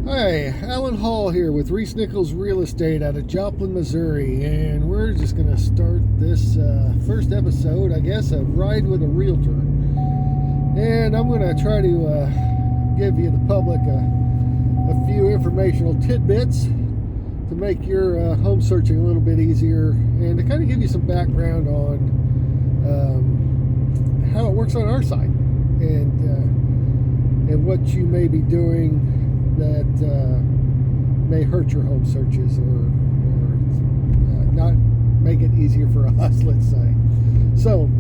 Hi, Alan Hall here with Reese Nichols Real Estate out of Joplin, Missouri, and we're just going to start this first episode, I guess, of Ride with a Realtor. And I'm going to try to give you, the public, a few informational tidbits to make your home searching a little bit easier and to kind of give you some background on how it works on our side and what you may be doing that may hurt your home searches or not make it easier for us, let's say. So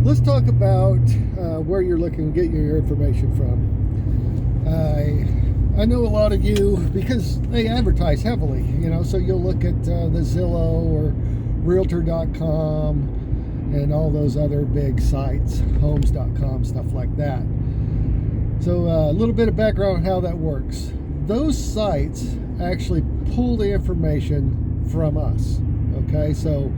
let's talk about where you're looking to get your information from. I know a lot of you, because they advertise heavily, so you'll look at the Zillow or Realtor.com and all those other big sites, Homes.com, stuff like that. So a little bit of background on how that works. Those sites actually pull the information from us, okay? So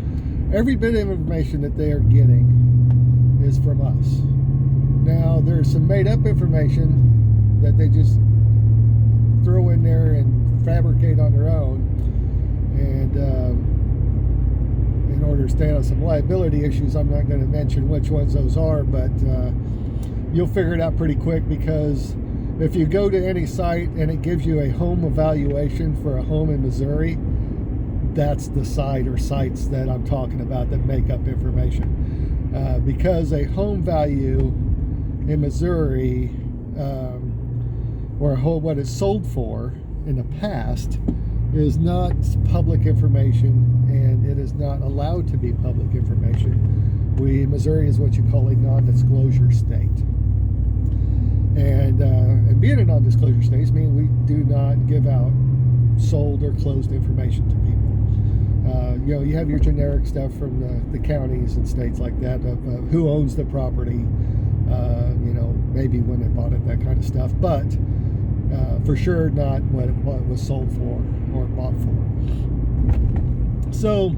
every bit of information that they are getting is from us. Now, there's some made-up information that they just throw in there and fabricate on their own, and in order to stay on some liability issues, I'm not going to mention which ones those are, but you'll figure it out pretty quick, because if you go to any site and it gives you a home evaluation for a home in Missouri, that's the site or sites that I'm talking about that make up information. Because a home value in Missouri, or what it's sold for in the past, is not public information, and it is not allowed to be public information. Missouri is what you call a non-disclosure state. And being a non-disclosure state means we do not give out sold or closed information to people. You have your generic stuff from the counties and states like that of who owns the property, maybe when they bought it, that kind of stuff. But for sure not what it was sold for or bought for. So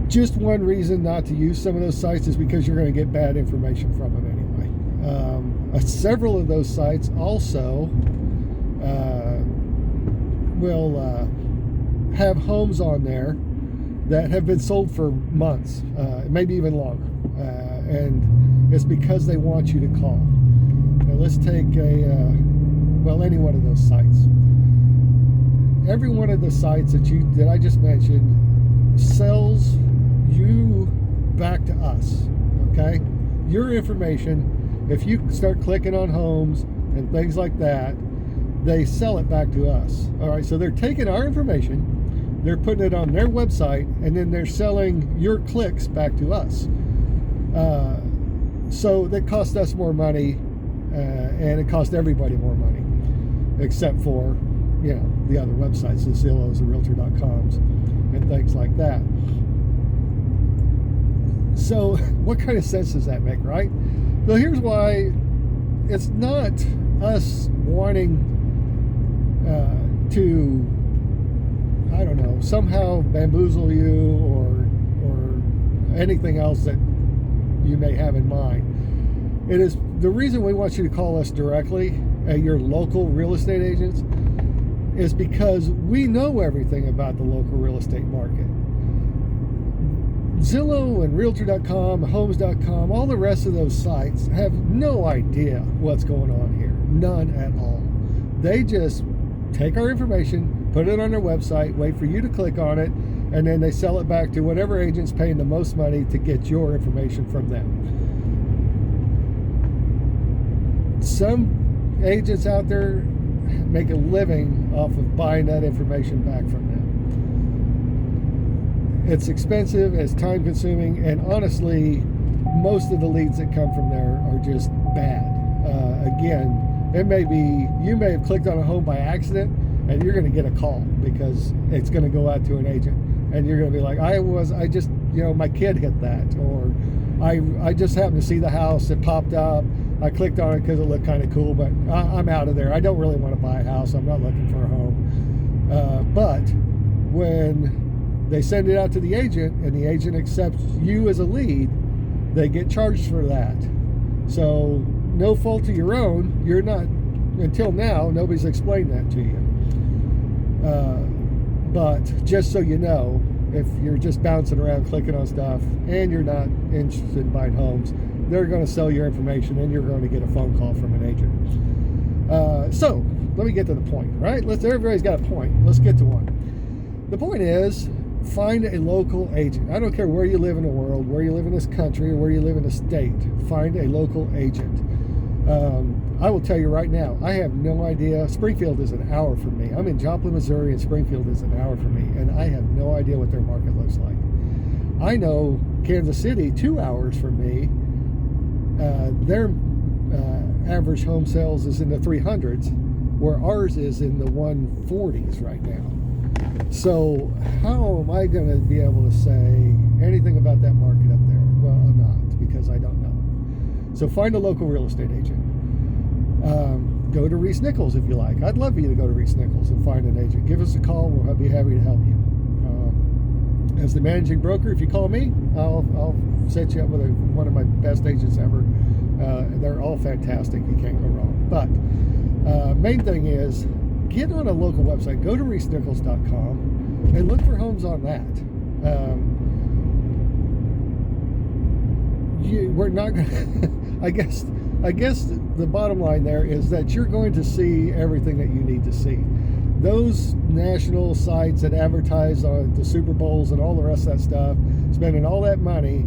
just one reason not to use some of those sites is because you're going to get bad information from them anyway. Several of those sites also will have homes on there that have been sold for months, maybe even longer, and it's because they want you to call. Now let's take any one of those sites. Every one of the sites that I just mentioned sells you back to us, okay? Your information, if you start clicking on homes and things like that, they sell it back to us. All right, so they're taking our information, they're putting it on their website, and then they're selling your clicks back to us. So that costs us more money, and it costs everybody more money, except for, the other websites, the Zillows, the Realtor.coms, and things like that. So what kind of sense does that make, right? Well, here's why. It's not us wanting to, I don't know, somehow bamboozle you or anything else that you may have in mind. It is the reason we want you to call us directly at your local real estate agents is because we know everything about the local real estate market. Zillow and Realtor.com, Homes.com, all the rest of those sites have no idea what's going on here. None at all. They just take our information, put it on their website, wait for you to click on it, and then they sell it back to whatever agent's paying the most money to get your information from them. Some agents out there make a living off of buying that information back from them. It's expensive, it's time consuming, and honestly, most of the leads that come from there are just bad. Again, you may have clicked on a home by accident, and you're going to get a call because it's going to go out to an agent, and you're going to be like, my kid hit that, or I just happened to see the house, it popped up, I clicked on it because it looked kind of cool, but I'm out of there. I don't really want to buy a house, I'm not looking for a home. But when they send it out to the agent and the agent accepts you as a lead, they get charged for that. So no fault of your own, you're not until now, nobody's explained that to you. But just so you know, if you're just bouncing around clicking on stuff and you're not interested in buying homes, they're going to sell your information and you're going to get a phone call from an agent. So let me get to the point, right? Everybody's got a point. Let's get to one. The point is, find a local agent. I don't care where you live in the world, where you live in this country, or where you live in a state. Find a local agent. I will tell you right now, I have no idea. Springfield is an hour from me. I'm in Joplin, Missouri, and Springfield is an hour from me, and I have no idea what their market looks like. I know Kansas City, 2 hours from me, their average home sales is in the 300s, where ours is in the 140s right now. So how am I going to be able to say anything about that market up there? Well, I'm not, because I don't know. So find a local real estate agent. Go to Reese Nichols if you like. I'd love for you to go to Reese Nichols and find an agent. Give us a call. We'll be happy to help you. As the managing broker, if you call me, I'll set you up with one of my best agents ever. They're all fantastic. You can't go wrong. But main thing is, get on a local website. Go to reesenichols.com and look for homes on that. We're not going to... I guess the bottom line there is that you're going to see everything that you need to see. Those national sites that advertise on the Super Bowls and all the rest of that stuff, spending all that money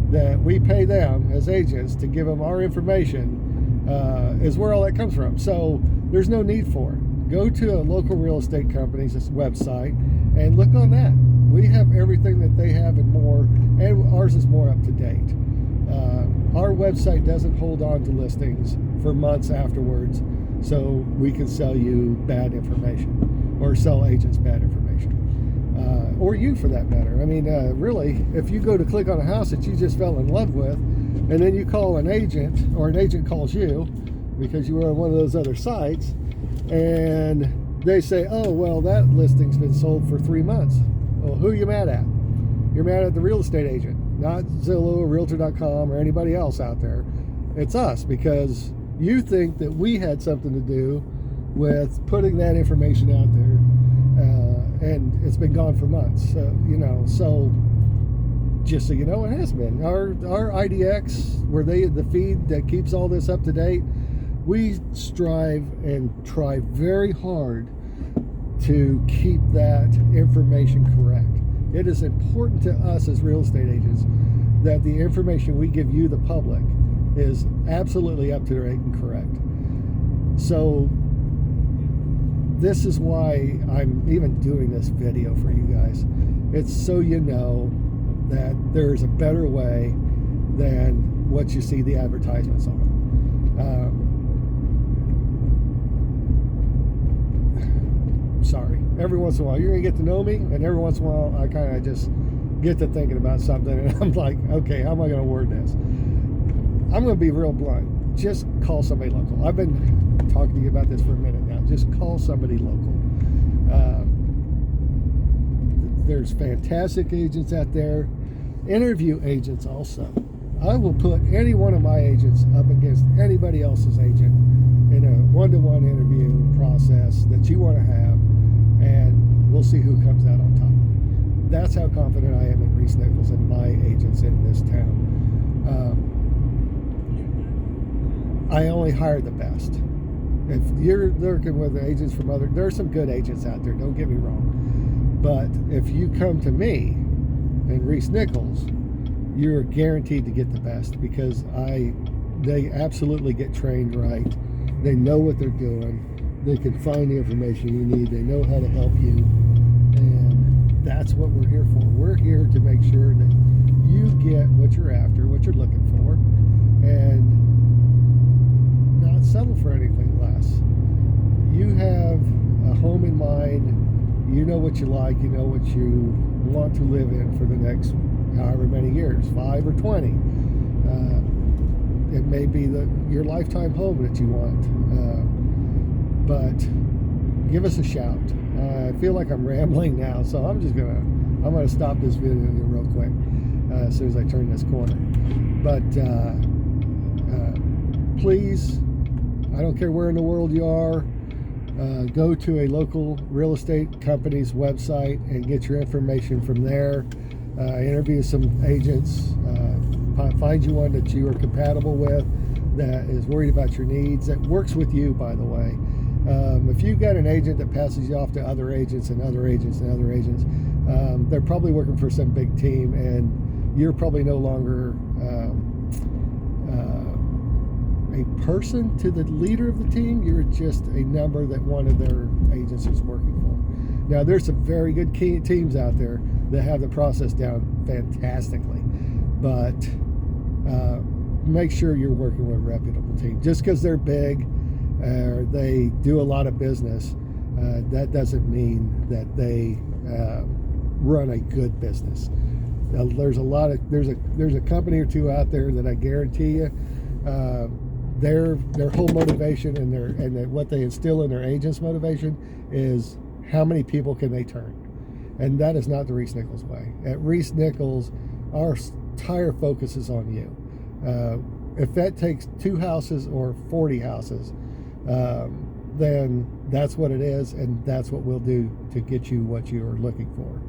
that we pay them as agents to give them our information, is where all that comes from. So there's no need for it. Go to a local real estate company's website and look on that. We have everything that they have and more, and ours is more up to date. Our website doesn't hold on to listings for months afterwards, so we can sell you bad information or sell agents bad information, or you for that matter. I mean, really, if you go to click on a house that you just fell in love with, and then you call an agent, or an agent calls you because you were on one of those other sites, and they say, oh, well, that listing's been sold for 3 months. Well, who are you mad at? You're mad at the real estate agent, not Zillow or Realtor.com or anybody else out there. It's us, because you think that we had something to do with putting that information out there, and it's been gone for months. So, so just so you know, it has been. Our IDX, where the feed that keeps all this up to date, we strive and try very hard to keep that information correct. It is important to us as real estate agents that the information we give you, the public, is absolutely up to date and correct. So this is why I'm even doing this video for you guys. It's so you know that there's a better way than what you see the advertisements on. Sorry. Every once in a while, you're going to get to know me, and every once in a while, I kind of just get to thinking about something, and I'm like, okay, how am I going to word this? I'm going to be real blunt. Just call somebody local. I've been talking to you about this for a minute now. Just call somebody local. There's fantastic agents out there. Interview agents also. I will put any one of my agents up against anybody else's agent in a one-to-one interview process that you want to have, and we'll see who comes out on top. That's how confident I am in Reese Nichols and my agents in this town. I only hire the best. If you're working with agents from there are some good agents out there, don't get me wrong. But if you come to me and Reese Nichols, you're guaranteed to get the best, because they absolutely get trained right. They know what they're doing. They can find the information you need. They know how to help you. And that's what we're here for. We're here to make sure that you get what you're after, what you're looking for, and not settle for anything less. You have a home in mind. You know what you like. You know what you want to live in for the next however many years, 5 or 20. It may be your lifetime home that you want. But give us a shout. I feel like I'm rambling now, so I'm gonna stop this video real quick as soon as I turn this corner. But please I don't care where in the world you are. Go to a local real estate company's website and get your information from there. Interview some agents. Find you one that you are compatible with, that is worried about your needs, that works with you, by the way. If you've got an agent that passes you off to other agents and other agents and other agents, they're probably working for some big team, and you're probably no longer a person to the leader of the team. You're just a number that one of their agents is working for. Now, there's some very good teams out there that have the process down fantastically, but make sure you're working with a reputable team. Just because they're big, they do a lot of business, that doesn't mean that they run a good business. There's a company or two out there that I guarantee you, their whole motivation and what they instill in their agents' motivation is how many people can they turn, and that is not the Reese Nichols way. At Reese Nichols, our entire focus is on you. If that takes 2 houses or 40 houses, then that's what it is, and that's what we'll do to get you what you are looking for.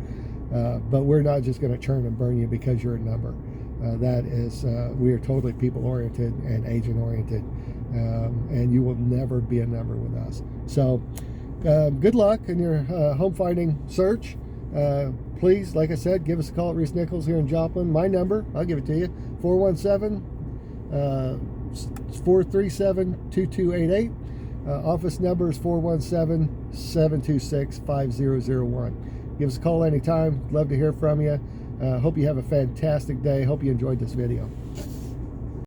But we're not just going to churn and burn you because you're a number. That is, we are totally people-oriented and agent-oriented, and you will never be a number with us. So good luck in your home finding search. Please, like I said, give us a call at Reese Nichols here in Joplin. My number, I'll give it to you, 417-437-2288. Office number is 417-726-5001. Give us a call anytime. Love to hear from you. Hope you have a fantastic day. Hope you enjoyed this video.